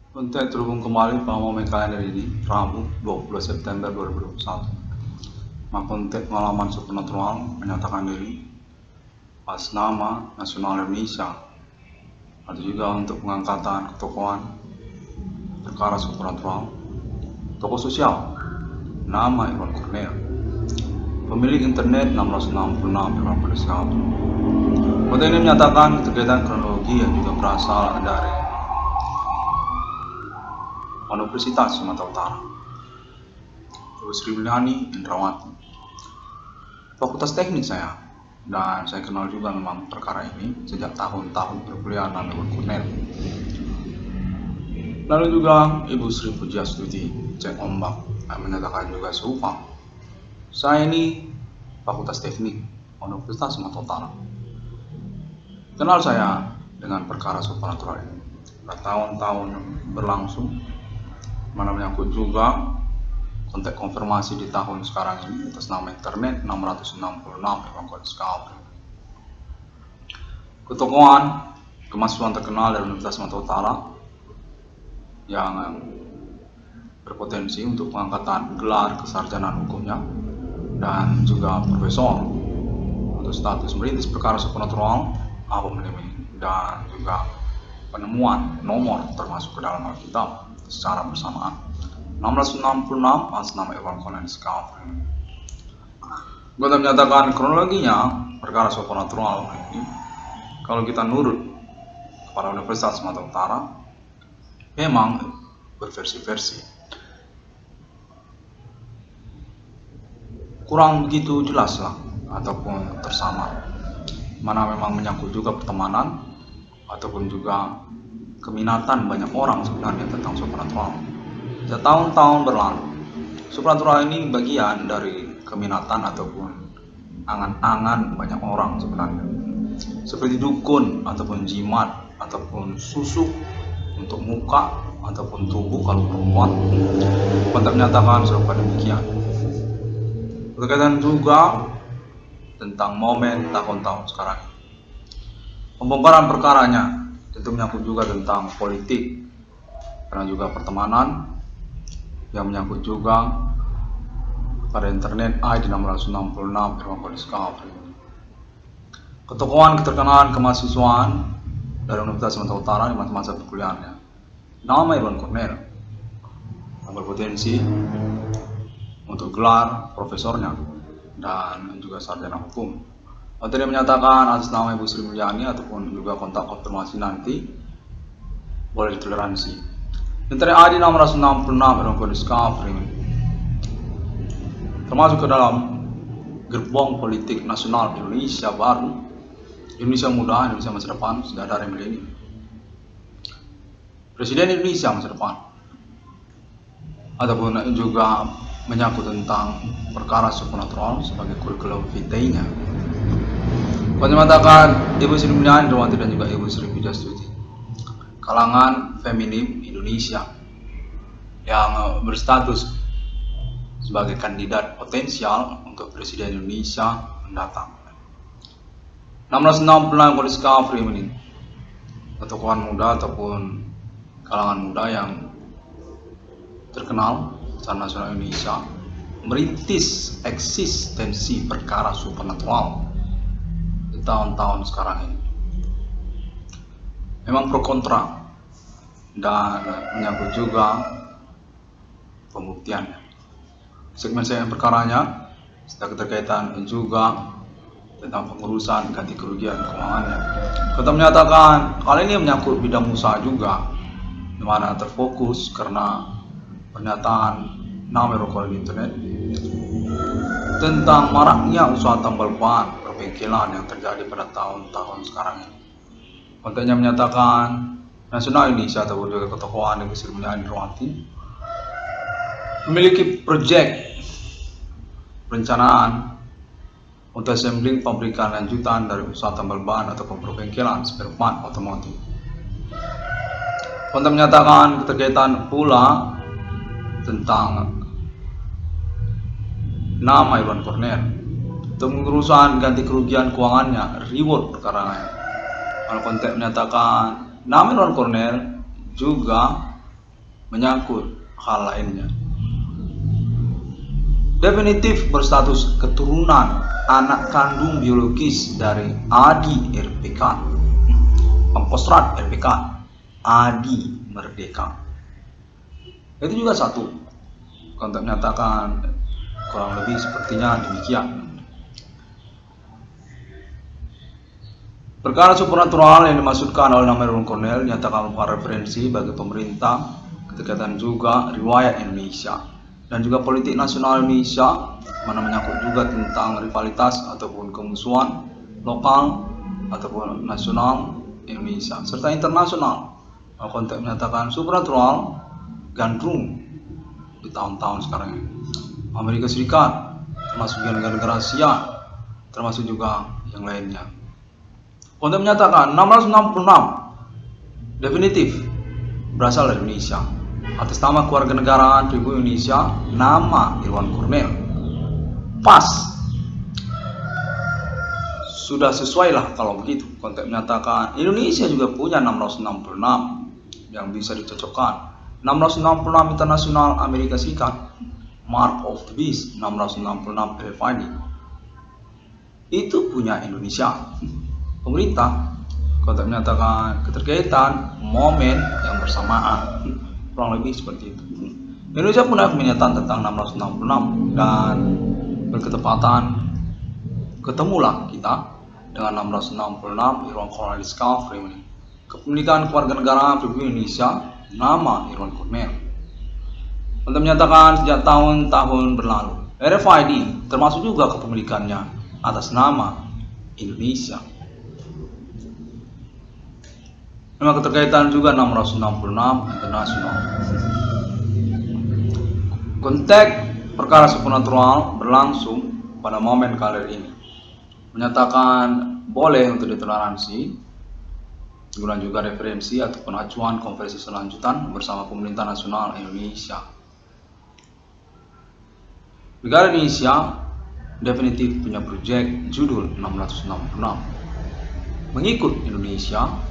Untuk terhubung kembali pada momen kalender ini, Rabu 20 September 2021. Konten pengalaman supernatural menyatakan diri atas nama nasional Indonesia. Ada juga untuk pengangkatan ketokohan perkara supernatural, tokoh sosial, nama Iwan Cornel, pemilik internet 666 Iwan Cornel. Konten ini menyatakan kegiatan kronologi yang juga berasal dari Universitas Sumatera Utara, Ibu Sri Mulyani Indrawati, Fakultas Teknik saya, dan saya kenal juga memang perkara ini sejak tahun-tahun perkuliahan Iwan Cornel. Lalu juga Ibu Sri Pujiastuti Cek Ombak yang menyatakan juga serupa. Saya ini Fakultas Teknik Universitas Sumatera Utara. Kenal saya dengan perkara supernatural ini. Bertahun-tahun berlangsung, mana menyangkut juga kontak konfirmasi di tahun sekarang ini atas nama internet 666 Evan Discovery. Ketokohan kemahasiswaan terkenal dari Universitas Sumatera Utara yang berpotensi untuk pengangkatan gelar kesarjanaan hukumnya dan juga profesor untuk status merintis perkara supernatural dan juga penemuan nomor termasuk ke dalam Alkitab secara bersamaan. 666 atas nama Evan Discovery. Gue menyatakan kronologinya perkara supernatural ini, kalau kita nurut kepada Universitas Sumatera Utara, memang berversi-versi. Kurang begitu jelas lah ataupun tersamar. Mana memang menyangkut juga pertemanan ataupun juga keminatan banyak orang sebenarnya tentang supernatural. Tahun-tahun berlalu, supernatural ini bagian dari keminatan ataupun angan-angan banyak orang sebenarnya. Seperti dukun ataupun jimat ataupun susuk untuk muka ataupun tubuh kalau perempuan. Kontak menyatakan serupa demikian. Berkaitan juga tentang momen tahun-tahun sekarang. Pembongkaran perkaranya tentu menyangkut juga tentang politik dan juga pertemanan yang menyangkut juga pada internet ID 666 Evan Discovery. Ketokohan keterkenalan kemahasiswaan dari Universitas Sumatera Utara di masa perkuliahannya. Nama Iwan Cornel yang berpotensi untuk gelar profesornya dan juga sarjana hukum. Tadi menyatakan atas nama Ibu Sri Mulyani ataupun juga kontak konfirmasi nanti boleh ditoleransi. Internet ID 666 Evan Discovery termasuk ke dalam gerbong politik nasional Indonesia baru, Indonesia muda, Indonesia masa depan, sudah dari milenium. Presiden Indonesia masa depan, ataupun juga menyangkut tentang perkara supernatural sebagai kurikulum vitae-nya. Menyatakan Ibu Sri Mulyani Indrawati dan juga Ibu Sri Pujiastuti, kalangan feminim Indonesia yang berstatus sebagai kandidat potensial untuk Presiden Indonesia mendatang. 666 Discovery ini ketokohan muda ataupun kalangan muda yang terkenal secara nasional Indonesia merintis eksistensi perkara supernatural di tahun-tahun sekarang ini. Memang pro kontra dan menyangkut juga pembuktiannya. Segmen saya perkaranya sedang keterkaitan juga tentang pengurusan ganti kerugian keuangannya. Kita menyatakan kali ini menyangkut bidang usaha juga, di mana terfokus karena pernyataan nama Rokol internet tentang maraknya usaha tambal ban perbengkelan yang terjadi pada tahun-tahun sekarang ini. Kontennya menyatakan nasional Indonesia atau juga ketokohan Ibu Sri Mulyani Indrawati memiliki proyek perencanaan untuk assembling pabrikan lanjutan dari usaha tambal ban atau perbengkelan spare part otomotif. Konten menyatakan keterkaitan pula tentang nama Iwan Cornel untuk pengurusan ganti kerugian keuangannya, reward perkara. Kalau konten menyatakan nama Iwan Cornel juga menyangkut hal lainnya. Definitif berstatus keturunan anak kandung biologis dari Adi RPK, Pangkostrat RPK, Adi Merdeka. Itu juga satu. Konteks menyatakan kurang lebih sepertinya demikian. Perkara supernatural yang dimaksudkan oleh nama Irwan Cornell nyatakan merupakan referensi bagi pemerintah, keterkaitan juga riwayat Indonesia dan juga politik nasional Indonesia, mana menyangkut juga tentang rivalitas ataupun kemusuhan lokal ataupun nasional Indonesia serta internasional. Konteks menyatakan supernatural gandrung di tahun-tahun sekarang ini. Amerika Serikat, termasuk negara-negara Asia, termasuk juga yang lainnya. Konteks menyatakan 666 definitif berasal dari Indonesia. Atas nama kewarganegaraan Republik Indonesia, nama Irwan Cornell. Pas. Sudah sesuai lah kalau begitu. Konteks menyatakan Indonesia juga punya 666 yang bisa dicocokkan. 666 internasional Amerika Serikat, Mark of the Beast, 666 RFID. Itu punya Indonesia. Pemerintah, konteks menyatakan keterkaitan momen yang bersamaan. Kurang lebih seperti itu. Indonesia punya pernyataan tentang 666 dan berketepatan ketemulah kita dengan 666 Irwan Cornell Discovery, kepemilikan kewarganegaraan Republik Indonesia, nama Irwan Cornell. Untuk menyatakan sejak tahun-tahun berlalu, RFID termasuk juga kepemilikannya atas nama Indonesia. Memang keterkaitan juga 666 internasional. Konteks perkara supernatural berlangsung pada momen kali ini, menyatakan boleh untuk ditoleransi, kemudian juga referensi ataupun acuan konversi selanjutan bersama pemerintah nasional Indonesia. Negara Indonesia definitif punya proyek judul 666 mengikut Indonesia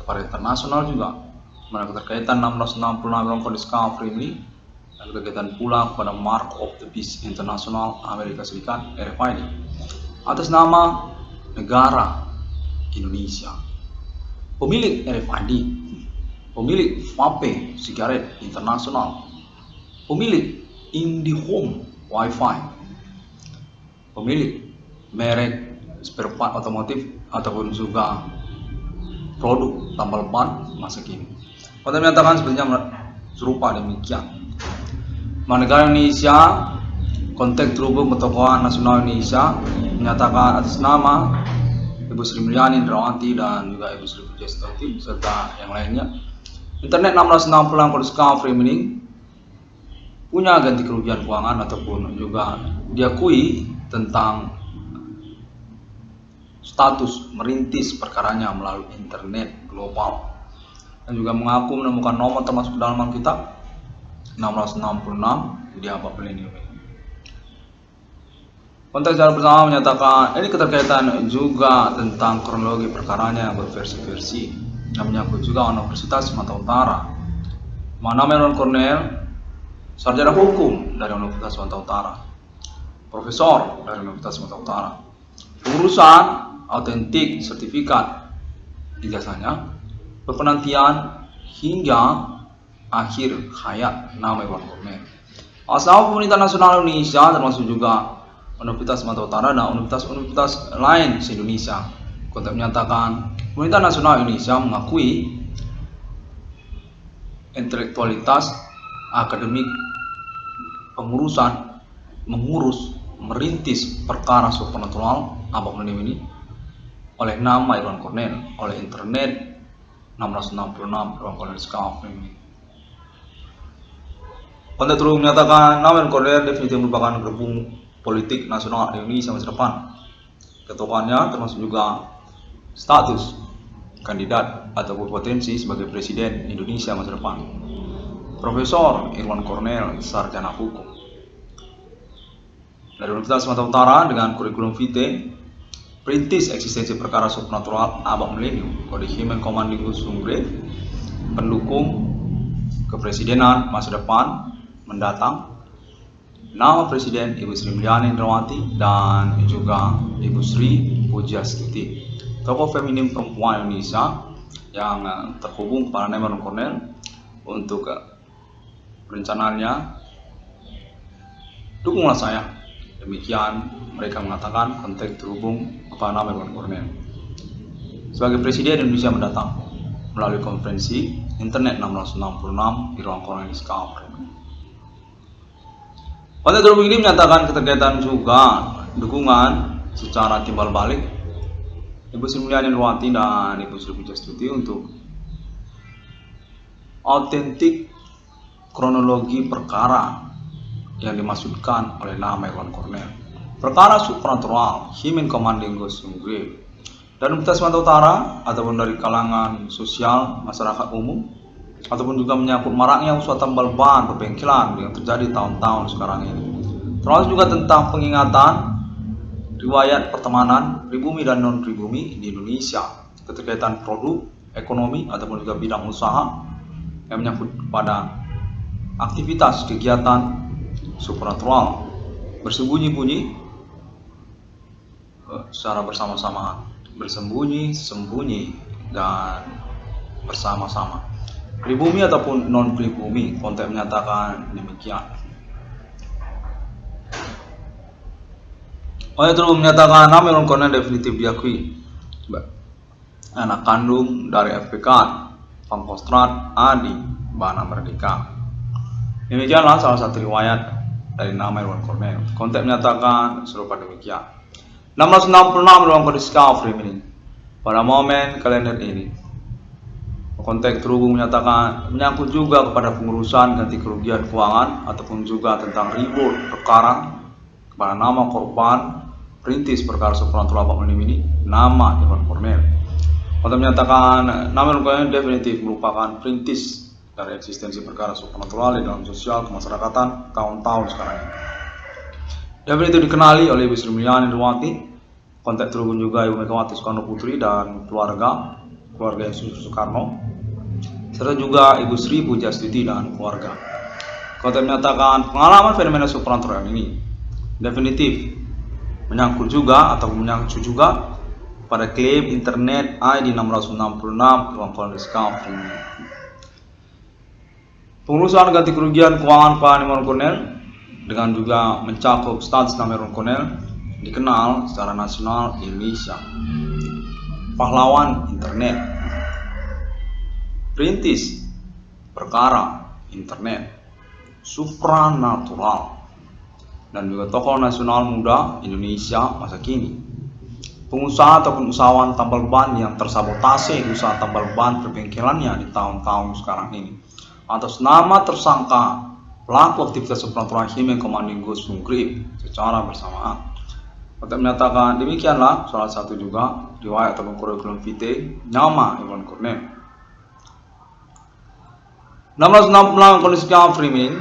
kepada internasional juga, mana keterkaitan 666 Irwan Cornell Discovery ini dan keterkaitan pula kepada Mark of the Beast Internasional Amerika Serikat RFID atas nama negara Indonesia. Pemilik RFID, pemilik vape sigaret internasional, pemilik IndiHome Wi-Fi, pemilik merek spare part otomotif ataupun juga produk tambal ban masa kini. Konteks menyatakan sebenarnya serupa demikian. Negara Indonesia, konteks terhubung ketokohan nasional Indonesia menyatakan atas nama Ibu Sri Mulyani Indrawati dan juga Ibu Sri Pujiastuti serta yang lainnya. Internet 666 Discovery Mining punya ganti kerugian keuangan ataupun juga diakui tentang status merintis perkaranya melalui internet global dan juga mengaku menemukan nomor termasuk dalam Alkitab 666 di abad milenium ini. Konteks secara bersama menyatakan ini keterkaitan juga tentang kronologi perkaranya yang berversi-versi yang menyangkut juga Universitas Sumatera Utara. Mana Irwan Cornell, sarjana hukum dari Universitas Sumatera Utara, profesor dari Universitas Sumatera Utara, pengurusan autentik sertifikat ijazahnya, perpenantian hingga akhir hayat nama Irwan Cornell. Asal pemerintah nasional Indonesia termasuk juga Universitas Sumatera Utara dan universitas lain se-Indonesia. Konteks menyatakan pemerintah nasional Indonesia mengakui intelektualitas akademik mengurus merintis perkara supernatural abad milenium ini oleh nama Irwan Cornell, oleh internet 666 Irwan Cornell Discovery. Konteks terus menyatakan nama Irwan Cornell definitif merupakan gerbong politik nasional Indonesia masa depan. Ketokohannya termasuk juga status kandidat atau potensi sebagai presiden Indonesia masa depan. Profesor Irwan Cornell, sarjana hukum dari Universitas Sumatera Utara dengan kurikulum vitae perintis eksistensi perkara supernatural abad milenium, kode Human Commanding Sumbre, pendukung kepresidenan masa depan mendatang, nama Presiden Ibu Sri Mulyani Indrawati dan juga Ibu Sri Pujiastuti, tokoh feminim perempuan Indonesia yang terhubung kepada Nama Cornel untuk rencananya dukunglah saya. Demikian mereka mengatakan konteks terhubung kepada Nama Cornel sebagai Presiden Indonesia mendatang melalui konferensi internet 1666 di ruang Cornel Discovery. Konteks terhubung ini menyatakan keterkaitan juga dukungan secara timbal balik Ibu Sri Mulyani Indrawati dan Ibu Sri Pujiastuti untuk autentik kronologi perkara yang dimaksudkan oleh nama Irwan Cornel. Perkara supranatural, Human Commanding Ghost Grave, dan Universitas Sumatera Utara ataupun dari kalangan sosial masyarakat umum, ataupun juga menyangkut maraknya usaha tambal ban perbengkelan yang terjadi tahun-tahun sekarang ini. Termasuk juga tentang pengingatan riwayat pertemanan pribumi dan non pribumi di Indonesia, keterkaitan produk, ekonomi ataupun juga bidang usaha yang menyangkut pada aktivitas kegiatan supernatural bersembunyi-bunyi secara bersama-sama, bersembunyi-sembunyi dan bersama-sama, pribumi ataupun non pribumi. Konteks menyatakan demikian. Terus menyatakan nama Irwan Cornel definitif diakui anak kandung dari FPK Pangkostrat Adi Bana Merdeka. Demikianlah salah satu riwayat dari nama Irwan Cornel. Konteks menyatakan serupa demikian. 1666 ruang Discovery ini pada momen kalender ini. Konteks terhubung menyatakan menyangkut juga kepada pengurusan ganti kerugian keuangan ataupun juga tentang ribut perkara kepada nama korban perintis perkara supernatural Pak Menim ini, nama Irwan Cornel. Konteks menyatakan nama Irwan Cornel definitif merupakan perintis dari eksistensi perkara supernatural di dalam sosial kemasyarakatan tahun-tahun sekarang ini. Definitif dikenali oleh Ibu Sri Mulyani Indrawati. Konteks terhubung juga Ibu Megawati Soekarno Putri dan keluarga Soekarno, serta juga Ibu Sri Pujiastuti dan keluarga. Konteks menyatakan pengalaman fenomena supernatural ini definitif menyangkut juga atau menyangkut juga pada klaim internet ID 666 ruang Cornel Discovery. Pengurusan ganti kerugian keuangan Pak Irwan Cornel dengan juga mencakup status nama Irwan Cornel dikenal secara nasional di Indonesia. Pahlawan internet, perintis perkara internet, supranatural, dan juga tokoh nasional muda Indonesia masa kini. Pengusaha ataupun usahawan tambal ban yang tersabotase usaha tambal ban perbengkelannya di tahun-tahun sekarang ini atas nama tersangka pelaku aktivitas supernatural Human Commanding Ghost Grave secara bersamaan. Konteks menyatakan demikianlah salah satu juga riwayat ataupun kurikulum vitae nama Irwan Cornel. 1666 kondisi Freeman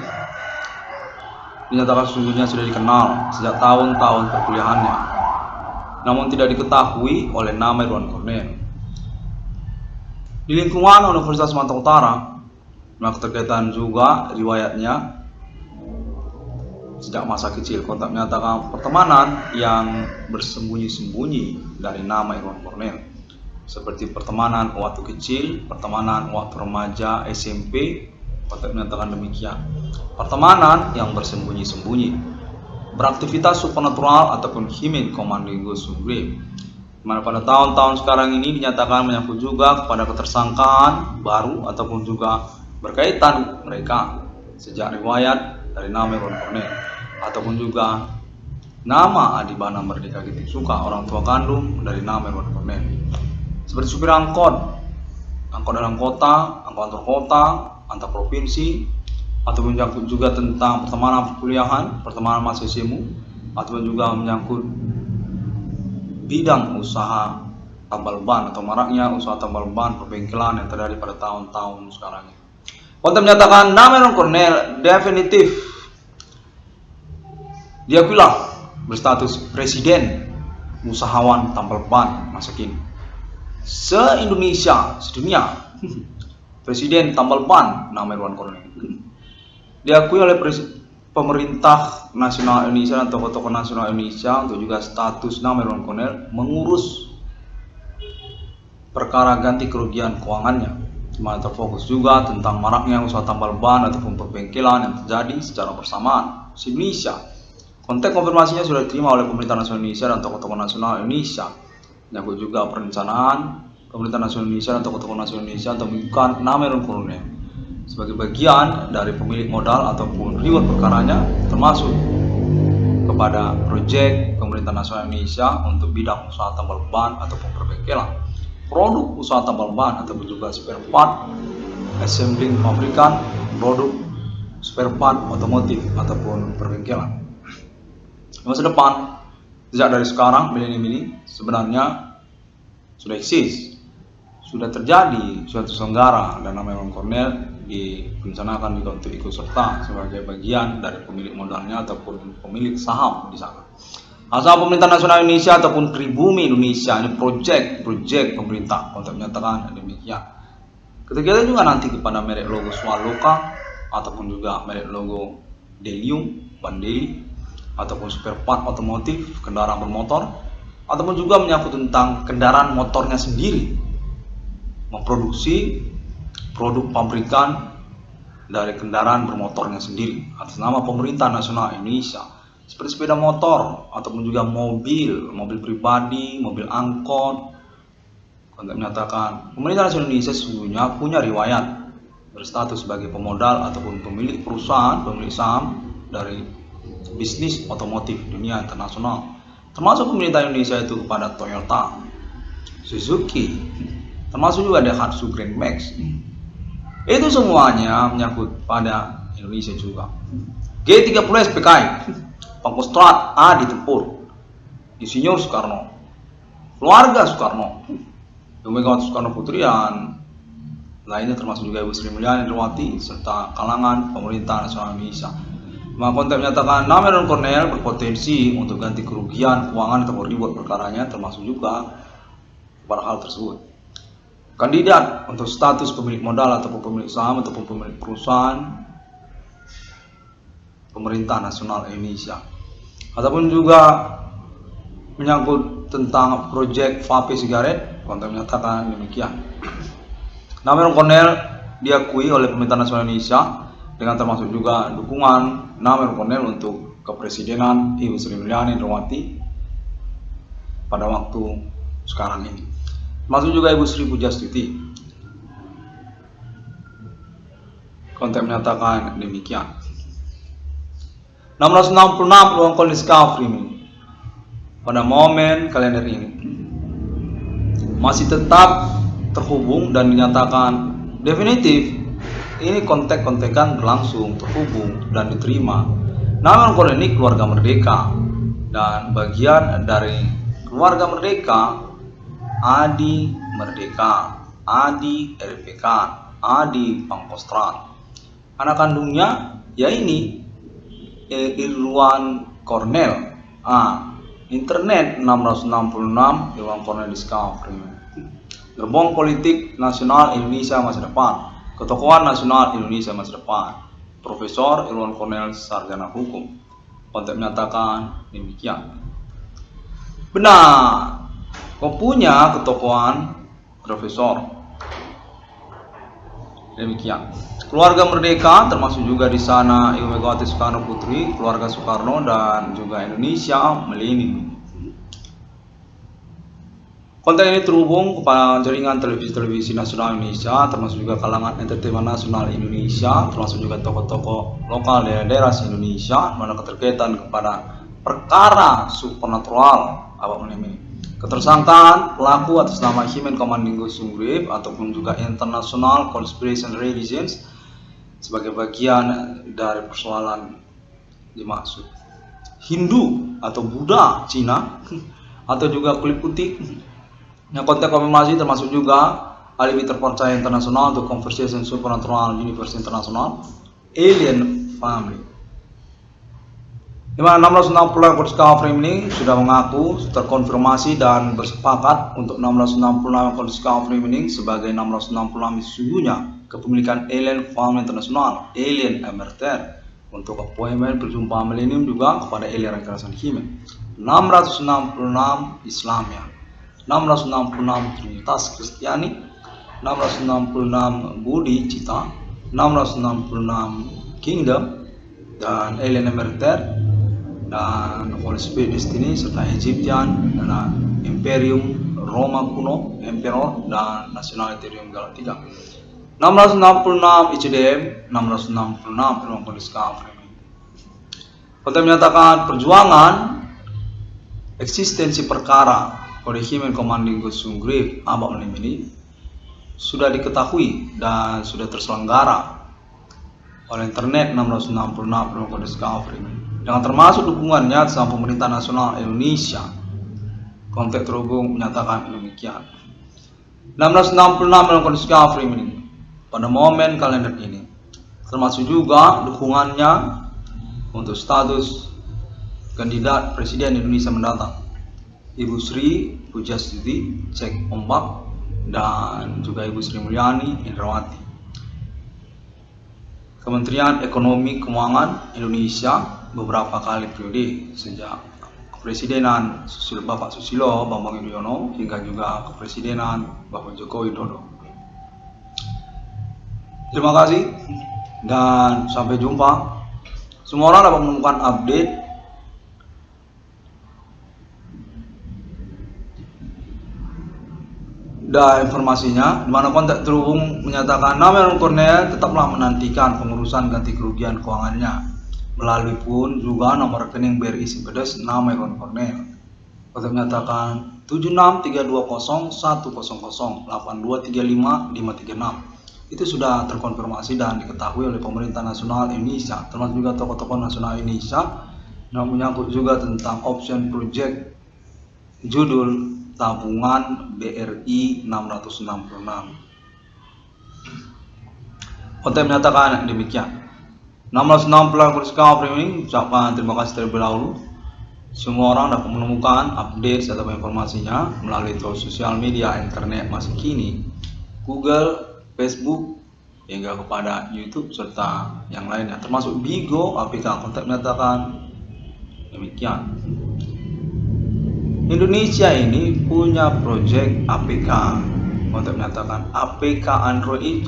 dinyatakan sesungguhnya sudah dikenal sejak tahun-tahun perkuliahannya, namun tidak diketahui oleh nama Irwan Cornel. Di lingkungan Universitas Sumatera Utara, maka terkaitan juga riwayatnya sejak masa kecil. Konteks menyatakan pertemanan yang bersembunyi-sembunyi dari nama Irwan Cornel, seperti pertemanan waktu kecil, pertemanan waktu remaja, SMP. Konteks menyatakan demikian. Pertemanan yang bersembunyi-sembunyi, beraktivitas supernatural ataupun Human Commanding Ghost Grave, dimana pada tahun-tahun sekarang ini dinyatakan menyangkut juga kepada ketersangkaan baru ataupun juga berkaitan mereka sejak riwayat dari nama Irwan Cornel ataupun juga nama Adi Bana Merdeka Giting Suka, orang tua kandung dari nama Irwan Cornel, seperti supir angkot dalam kota, angkot antar kota, antar provinsi, ataupun menyangkut juga tentang pertemanan perkuliahan, pertemanan masa SMA, ataupun juga menyangkut bidang usaha tambal ban atau maraknya usaha tambal ban perbengkelan yang terjadi pada tahun-tahun sekarang ini. Konteks menyatakan nama Irwan Cornel definitif diakuilah berstatus presiden usahawan tambal ban masa kini se-Indonesia, sedunia. Presiden tambal ban nama Irwan Cornel. Diakui oleh pemerintah nasional Indonesia dan tokoh-tokoh nasional Indonesia untuk juga status nama Irwan Cornel mengurus perkara ganti kerugian keuangannya, di mana terfokus juga tentang maraknya usaha tambal ban ataupun perbengkelan yang terjadi secara bersamaan di Indonesia. Konteks konfirmasinya sudah diterima oleh pemerintah nasional Indonesia dan tokoh-tokoh nasional Indonesia. Menyangkut juga perencanaan pemerintah nasional Indonesia dan tokoh-tokoh nasional Indonesia untuk membuka nama Irwan Cornel sebagai bagian dari pemilik modal ataupun reward perkaranya, termasuk kepada proyek pemerintah nasional Indonesia untuk bidang usaha tambal ban ataupun perbengkelan, produk usaha tambal ban ataupun juga spare part, assembling pabrikan, produk spare part otomotif ataupun perbengkelan. Di masa depan, sejak dari sekarang milenium ini sebenarnya sudah eksis, sudah terjadi suatu senggara dan nama Irwan Cornel direncanakan juga untuk ikut serta sebagai bagian dari pemilik modalnya ataupun pemilik saham di sana. Asal pemerintah nasional Indonesia ataupun Pribumi Indonesia, ini proyek pemerintah untuk menyatakan demikian. Ketika juga nanti kepada merek logo Swaloka ataupun juga merek logo Delium, Bandeli ataupun spare part otomotif kendaraan bermotor, ataupun juga menyangkut tentang kendaraan motornya sendiri, memproduksi produk pabrikan dari kendaraan bermotornya sendiri atas nama pemerintah nasional Indonesia, seperti sepeda motor ataupun juga mobil pribadi, mobil angkot. Untuk menyatakan pemerintah nasional Indonesia sesungguhnya punya riwayat berstatus sebagai pemodal ataupun pemilik perusahaan, pemilik saham dari bisnis otomotif dunia internasional, termasuk pemerintah Indonesia itu kepada Toyota, Suzuki, termasuk juga Daihatsu Grand Max. Itu semuanya menyangkut pada Indonesia juga. G30 SPKI, Pangkostrat A Ditempur, Insinyur Soekarno, keluarga Soekarno, Ibu Megawati Soekarno Putri dan lainnya, termasuk juga Ibu Sri Mulyani Indrawati serta kalangan pemerintah nasional Indonesia. Maka konteks menyatakan nama Irwan Cornel berpotensi untuk ganti kerugian keuangan atau reward perkaranya, termasuk juga pada hal tersebut. Kandidat untuk status pemilik modal ataupun pemilik saham ataupun pemilik perusahaan pemerintah nasional Indonesia, ataupun juga menyangkut tentang proyek vape sigaret, konteks menyatakan demikian. Nama Irwan Cornel diakui oleh pemerintah nasional Indonesia dengan termasuk juga dukungan nama Irwan Cornel untuk kepresidenan Ibu Sri Mulyani Indrawati pada waktu sekarang ini, termasuk juga Ibu Sri Pujastuti. Konteks menyatakan demikian. 666 peluang kondisi Kafri pada momen kalender ini masih tetap terhubung dan dinyatakan definitif. Ini kontek-kontekan berlangsung, terhubung dan diterima. Nama Irwan Cornel ini keluarga merdeka dan bagian dari keluarga merdeka, Adi Merdeka, Adi RPK, Adi Pangkostrat. Anak kandungnya ya ini Irwan Cornel. Internet 666 Irwan Cornel Discovery. Gerbong politik nasional Indonesia masa depan. Ketokohan nasional Indonesia masa depan, Profesor Irwan Cornel Sarjana Hukum. Konteks menyatakan demikian. Benar, kau punya ketokohan profesor. Demikian. Keluarga merdeka termasuk juga di sana Ibu Megawati Soekarno Putri, keluarga Soekarno dan juga Indonesia milenium. Konten ini terhubung kepada jaringan televisi nasional Indonesia, termasuk juga kalangan entertainment nasional Indonesia, termasuk juga tokoh-tokoh lokal daerah Indonesia, mana keterkaitan kepada perkara supernatural ketersangkaan pelaku atas nama Himen Komandingo Sumgrip ataupun juga International Conspiracy Religions sebagai bagian dari persoalan dimaksud Hindu atau Buddha Cina atau juga kulit putih. Yang konteks konfirmasi termasuk juga alibi terpercaya internasional untuk Conversation Supernatural Universe International Alien Family. Di mana 660 Discovery ini sudah mengaku terkonfirmasi dan bersepakat untuk 666 Discovery ini sebagai 666 sesungguhnya kepemilikan Alien Farm International, Alien Emerter, untuk appointment perjumpaan milenium juga kepada Alien Rengkarasan Himen. 666 Islamia, 666 Trinitas Kristiani, 666 Budi Cita, 666 Kingdom, dan Alien Emerter, dan Holy Spirit Destiny, serta Egyptian, dan Imperium Roma kuno, Emperor, dan National Ethereum Galactica. 666 ICDM, 666 Ilmu Discovery. Konten menyatakan perjuangan eksistensi perkara Kode Himen Commanding Gusung Grave Abak Melim ini sudah diketahui dan sudah terselenggara oleh internet 666 Ilmu Discovery dengan termasuk dukungannya sama pemerintah nasional Indonesia. Kontak terhubung menyatakan demikian. 666 Ilmu Discovery ini pada momen kalender ini, termasuk juga dukungannya untuk status kandidat Presiden Indonesia mendatang, Ibu Sri Pujastuti Cek Ombak, dan juga Ibu Sri Mulyani Indrawati. Kementerian Ekonomi Keuangan Indonesia beberapa kali periode sejak kepresidenan Bapak Susilo Bambang Yudhoyono hingga juga kepresidenan Bapak Joko Widodo. Terima kasih dan sampai jumpa. Semua orang dapat menemukan update dan informasinya, di mana kontak terhubung menyatakan nama Aaron Cornell tetaplah menantikan pengurusan ganti kerugian keuangannya melalui pun juga nomor rekening BRI Simpedes nama Aaron Cornell. Kontak menyatakan 763201008235 itu sudah terkonfirmasi dan diketahui oleh pemerintah nasional Indonesia, termasuk juga tokoh-tokoh nasional Indonesia, yang menyangkut juga tentang option project judul tabungan BRI 666. Konten menyatakan demikian. 660 Discovery ini ucapkan terima kasih terlebih dahulu. Semua orang dapat menemukan update atau informasinya melalui sosial media internet masa kini, Google, Facebook, hingga kepada YouTube serta yang lainnya, termasuk Bigo, APK. Kontak menyatakan demikian. Indonesia ini punya project APK. Kontak menyatakan APK Android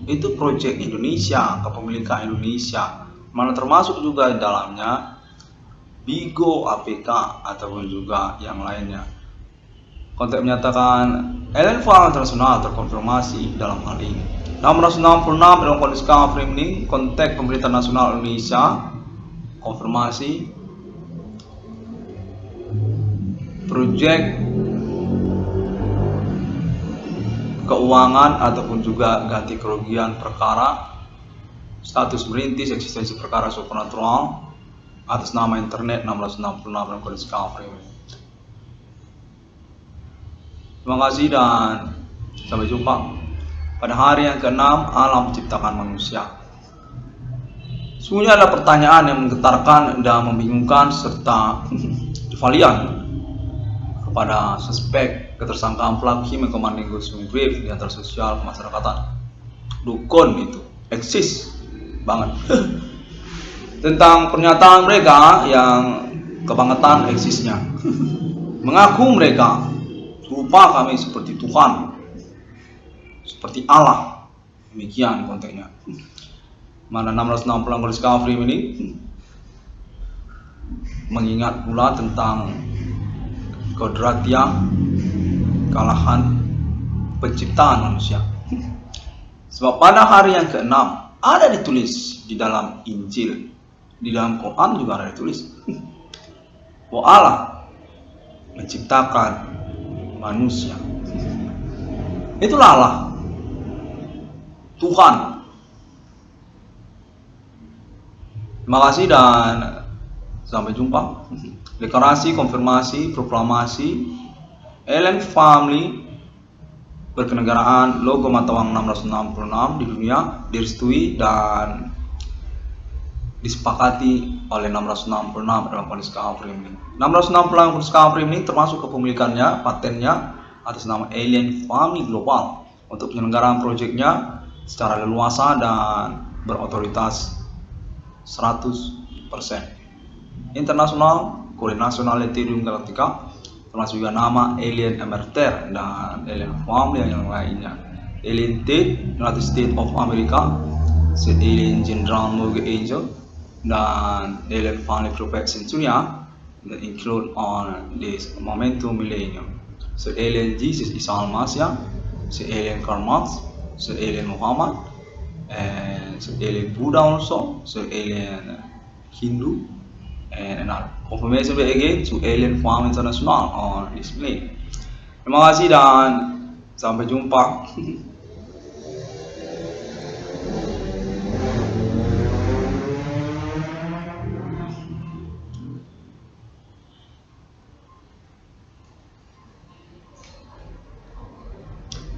itu project Indonesia, kepemilikan Indonesia, mana termasuk juga di dalamnya Bigo APK ataupun juga yang lainnya. Kontak menyatakan Alien Farm International terkonfirmasi dalam hal ini. 666 dalam kondisi Discovery ini kontak pemerintah nasional Indonesia konfirmasi proyek keuangan ataupun juga ganti kerugian perkara status merintis eksistensi perkara supernatural atas nama internet 666 dalam kondisi Discovery ini. Terima kasih dan sampai jumpa pada hari yang ke-6 alam menciptakan manusia. Sungguhnya ada pertanyaan yang menggetarkan dan membingungkan serta valian kepada suspek ketersangkaan pelaku Himen Commanding Gusung Grave di antar sosial kemasyarakatan. Dukun itu eksis banget. Tentang pernyataan mereka yang kebangetan eksisnya. Mengaku mereka rupa kami seperti Tuhan, seperti Allah. Demikian konteksnya. Mana 660 Discovery ini mengingat pula tentang kodratnya kalahan penciptaan manusia. Sebab pada hari yang ke-6 ada ditulis di dalam Injil, di dalam Quran juga ada ditulis bahwa Allah menciptakan manusia. Itulah Allah, Tuhan. Terima kasih dan sampai jumpa. Deklarasi, konfirmasi, proklamasi Alien Family berkenegaraan logo Matawang 666 di dunia direstui dan disepakati oleh 666 dalam kondisi Discovery ini. 666 Discovery ini termasuk kepemilikannya, patennya atas nama Alien Family Global untuk penyelenggaraan proyeknya secara leluasa dan berotoritas 100%. Internasional, Kode Nasional Ethereum Galactica, termasuk juga nama Alien Emerter dan Alien Family yang lainnya. Alien Tate, United States of America, Alien General Morgue Angel, dan Alien Family Prophet Centuria that include on this momentum millennium. So Alien Jesus Isa Al-Masih, so Alien Karl Marx, so Alien Muhammad, and so Alien Buddha also, so Alien Hindu, and another confirmation again to Alien Farm International on display. Terima kasih dan sampai jumpa.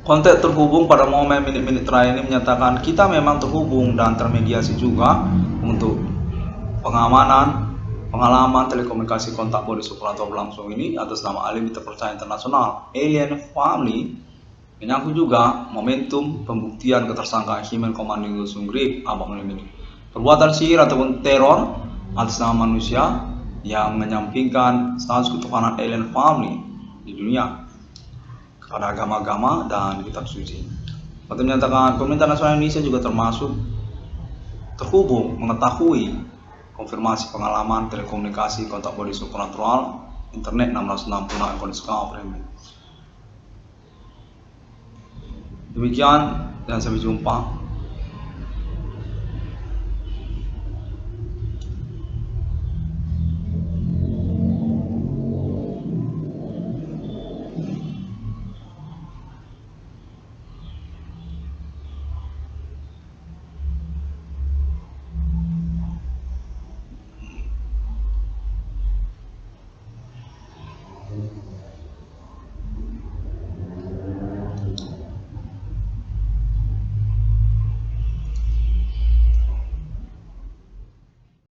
Kontak terhubung pada momen menit-menit terakhir ini menyatakan kita memang terhubung dan termediasi juga untuk pengalaman telekomunikasi kontak body supernatural berlangsung ini atas nama alibi terpercaya internasional Alien Family, menyangkut juga momentum pembuktian ketersangkaan Human Commanding Gulsum Grip Abang ini perbuatan sihir ataupun teror atas nama manusia yang menyampingkan status ketuhanan Alien Family di dunia kepada agama-agama dan kitab suci. Untuk menyatakan pemerintah nasional Indonesia juga termasuk terhubung mengetahui konfirmasi pengalaman telekomunikasi kontak body supernatural internet 666 kondisi premium. Demikian dan sampai jumpa.